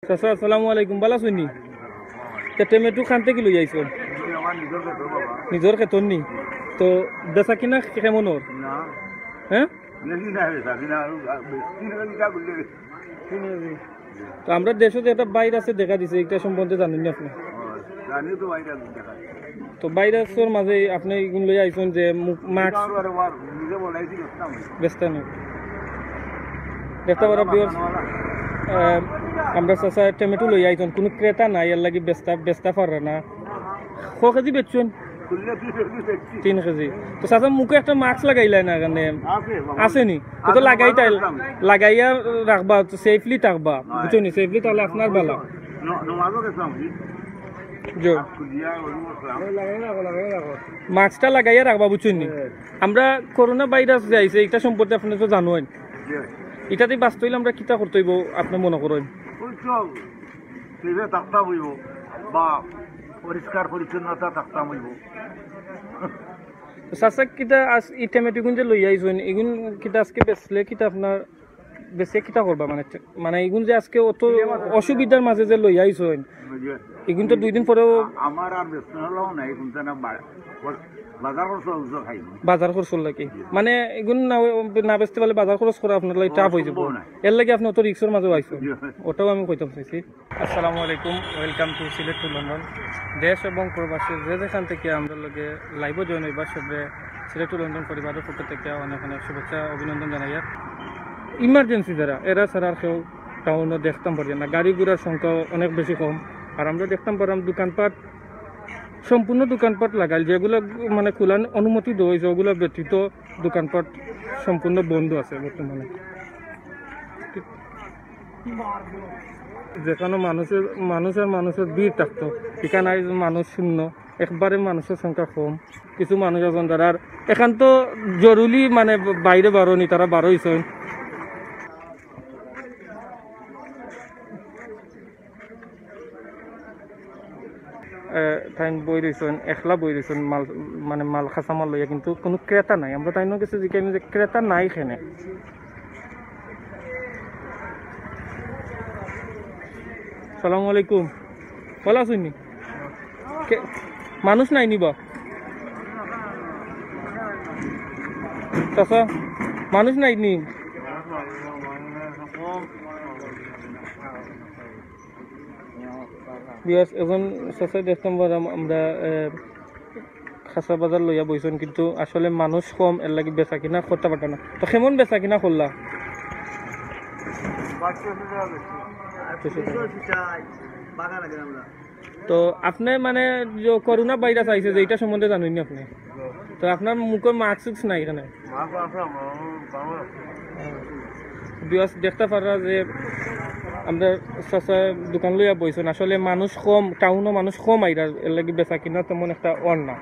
চাচা আসসালামু আলাইকুম, ভালো আছেন নি? টমেটো খানতে কি লই আইছো? নিজের ক্ষেতর নি? তো বেচা কিনা কেমন ওর? হ্যাঁ, তো আমরা দেশে যে একটা ভাইরাস দেখা দিছে, এটা সম্বন্ধে জানেন না আপনি? তো ভাইরাসের মাঝে আপনি এগুলো লই আইছেন যে মাস্ক বেচতে নেই দেখতে পারা বিয়র। আমরা চাচা টমেটো লই আইছেন, কোনো ক্রেতা নাই, এর লাগি বেচতে পারে না। ক কেজি বেচছেন? 3 কেজি। তো চাচা মুখে একটা মাস্ক লাগাইলাই না কেন? আছে নি? তো লাগাইয়া রাখবা, সেফলি থাকবা, বুঝছো নি? সেফলি তাহলে আপনার ভালো। মাস্কটা লাগাইয়া রাখবা, বুঝছো নি? আমরা করোনা ভাইরাস যে আইছে, এটা সম্পর্কে আপনি তো জানোই। এটাতে বাঁচতে হইলে আমরা কিতা করতে হইব আপনি মনে করেন? পরিষ্কার পরিচ্ছন্নতা থাকতাম হইব। চাচা কিতা এই টমেটোগুন যে লই আইছেন, এগুন কিতা আজকে বেচলে কিতা আপনার বেচে কিতা করবা? মানে এগুন যে আজকে অত অসুবিধার মাঝে যে লই আইছেন, এগুন তো 2 দিন পরেও আমার আর বেচতে হলেও নাই, কিন্তু না বাজার খরচ খাই, বাজার খরচ লাগে। মানে এগুন না বেচতে পারলে বাজার খরচ করা আপনার লাগে টাফ হয়ে যাব। এর লাগে আপনি অত রিক্সের মাঝেও আইছেন, ওটাও আমি কইতে চাইছি। আসসালামু আলাইকুম, welcome to Sylhet to London. দেশ এবং প্রবাসী যে যেখান থেকে আমরা লগে লাইভও জয়েন হইবা, সবে সিলেট টু লন্ডন পরিবারের পক্ষ থেকে অনেক অনেক শুভেচ্ছা অভিনন্দন জানাই। ইমার্জেন্সি যারা এরা ছাড়া আর কেউ টাউনে দেখতাম পারি না, গাড়ি ঘোড়ার সংখ্যা অনেক বেশি কম। আর আমরা দেখতাম পারাম দোকানপাট, সম্পূর্ণ দোকানপাট লাগাইল, যেগুলো মানে খোলার অনুমতি দেওয়া হয়েছে ওগুলো ব্যতীত দোকানপাট সম্পূর্ণ বন্ধ আছে বর্তমানে। যেখানে মানুষের ভিড় থাকতো, এখানে মানুষ শূন্য, একবারে মানুষের সংখ্যা কম। কিছু মানুষ এখন যারা এখান তো জরুরি মানে বাইরে বারোনি, তারা বারো হয়েছে। তাই বই রয়েছেন, একলা বই রয়েছেন মাল, মানে মাল খাঁচা মাল লইয়া, কিন্তু কোনো ক্রেতা নাই। আমরা তাই কিছু জিজ্ঞাসা যে ক্রেতা নাই এখানে। সালামু আলাইকুম, ভালো আছেন নি? মানুষ নাই নিবা চাচা? মানুষ নাই নি? এখন চাচা দেখতাম আমরা খাসা বাজার লইয়া বইছেন, কিন্তু আসলে মানুষ কম, এর লাগে বেচা কিনা করতে পারত না। তো কেমন বেচা কিনা করলা? তো আপনি মানে যে করোনা ভাইরাস আইছে যে এটা সম্বন্ধে জানেন নি আপনি? তো আপনার মুখে মাস্ক নাই এখানে? দেখতে পারা যে আমরা চাচা দোকান লইয়া বইছেন, আসলে মানুষ কম, টাউনও মানুষ কম আইরার, এর লাগে বেচা কিনা তেমন একটা অন না।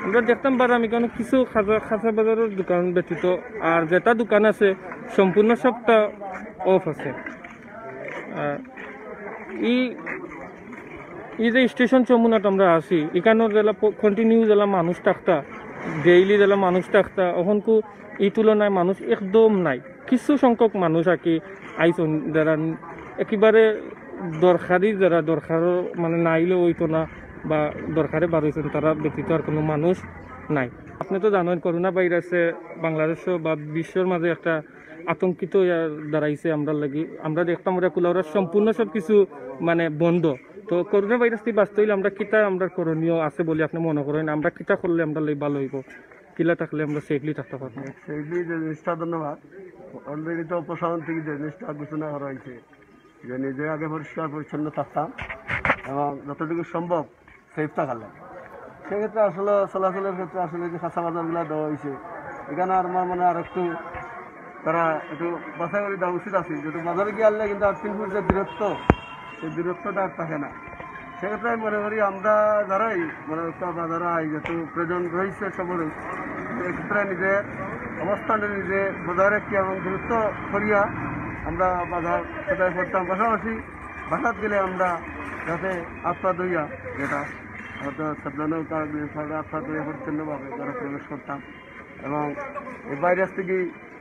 আমরা দেখতাম পারাম এখানে কিছু খাঁচা বাজারের দোকান ব্যতীত আর যেটা দোকান আছে সম্পূর্ণ সবটা অফ আছে। এই যে স্টেশন চমুনাট আমরা আসি, এখানেও জেলা কন্টিনিউ জেলা মানুষ থাকতা, ডেইলি জেলা মানুষ থাকতা, ওখানকু এই তুলনায় মানুষ একদম নাই। কিছু সংখ্যক মানুষ আর কি আইসন, যারা একেবারে দরকারি, যারা দরকার মানে নাইলেও হইতো না বা দরকারে বার হয়েছেন, তারা ব্যতীত আর কোনো মানুষ নাই। আপনি তো জানেন করোনা ভাইরাসে বাংলাদেশও বা বিশ্বের মাঝে একটা আতঙ্কিত দাঁড়াইছে আমরা লাগি। আমরা দেখতাম ওরা কুলাওয়ার সম্পূর্ণ সব কিছু মানে বন্ধ। তো করোনা ভাইরাস থেকে বাঁচতে হইলে আমরা কিতা আমরা করণীয় আছে বলে আপনি মনে করেন? আমরা কিতা করলে আমরা ভালো হইব, কিলা থাকলে আমরা সেফলি থাকতে পারবো? সেফলি যে জিনিসটা, ধন্যবাদ। অলরেডি তো প্রশাসন থেকে যে জিনিসটা ঘোষণা করা হয়েছে যে নিজে আগে পরিষ্কার পরিচ্ছন্ন থাকতাম এবং যতটুকু সম্ভব সেফ থাকালে, সেক্ষেত্রে আসলে চলাচলের ক্ষেত্রে আসলে যে খাঁচা বাজারগুলো দেওয়া হয়েছে, এখানে আর আমার মনে আর একটু তারা একটু বাছাই করে দেওয়া উচিত আছে। যেহেতু বাজারে গিয়ে আনলে কিন্তু 8 ফুট যে দূরত্ব, সেই দূরত্বটা আর থাকে না। সেক্ষেত্রে আমি মনে করি আমরা যারাই মনে হচ্ছে বাজারে যেহেতু প্রয়োজন রয়েছে সবরই, এক্ষেত্রে নিজের অবস্থানে নিজে বজায় রাখি এবং দূরত্ব করিয়া আমরা বাজার সদায় করতাম। পাশাপাশি বাসাত গেলে আমরা যাতে আত্মা দইয়া, যেটা হয়তো সাবধানও হাত পা ধুয়ে পরিচ্ছন্নভাবে যারা প্রবেশ করতাম এবং এই ভাইরাস থেকে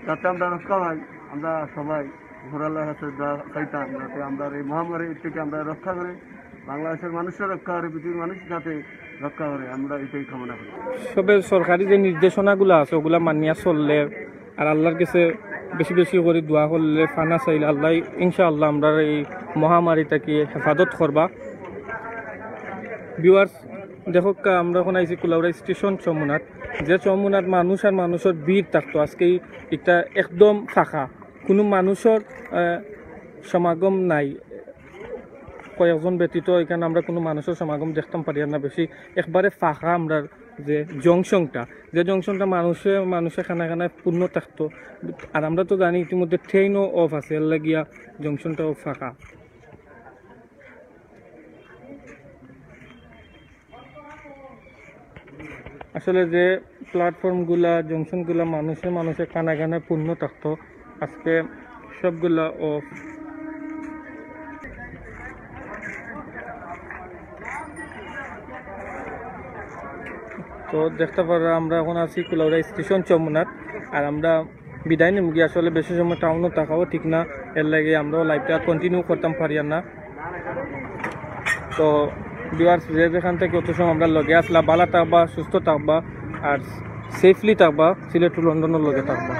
যাতে আমরা রক্ষা পাই, আমরা সবাই ঘোরাল্লার কাছে চাইতাম যাতে আমরা এই মহামারী থেকে আমরা রক্ষা করে বাংলাদেশের মানুষের রক্ষা করে, পৃথিবীর মানুষ যাতে রক্ষা করে, আমরা এটাই কামনা করি। সবে সরকারি যে নির্দেশনাগুলো আছে ওগুলা মানিয়া চললে আর আল্লাহর কাছে বেশি বেশি করে দোয়া করলে ফানা চাইলে আল্লাহ ইনশাআল্লাহ আমরা এই মহামারীটাকে হেফাজত করবা। ভিউয়ার্স দেখো আমরা এখন আইছি কুলাউড়া স্টেশন চমুনাথ, যে চমুনাথ মানুষ আর মানুষের ভিড় থাকতো, আজকে এটা একদম ফাঁকা, কোনো মানুষের সমাগম নাই, কয়েকজন ব্যতীত এখানে আমরা কোনো মানুষের সমাগম দেখতাম পারি না বেশি, একবারে ফাঁকা। আমরা যে জংশনটা মানুষে খানা খানায় পূর্ণ থাকতো, আর আমরা তো জানি ইতিমধ্যে ট্রেনও অফ আছে, এর লাগিয়া জংশনটাও ফাঁকা। আসলে যে প্ল্যাটফর্মগুলা জংশনগুলা মানুষে খানা খানায় পূর্ণ থাকতো, আজকে সবগুলা অফ। তো দেখতে পারো আমরা এখন আছি কুলাউড়া স্টেশন চমুনাথ, আর আমরা বিদায় নিম গিয়ে, আসলে বেশি সময় টাউনও থাকাও ঠিক না, এর লাগে আমরাও লাইফটা কন্টিনিউ করতাম পারি না। তো ভিউয়ার্স যেখান থেকে অত সময় আমরা লগে আসলা, ভালো থাকবা, সুস্থ থাকবা আর সেফলি থাকবা, সিলেট টু লন্ডনের লগে থাকবা।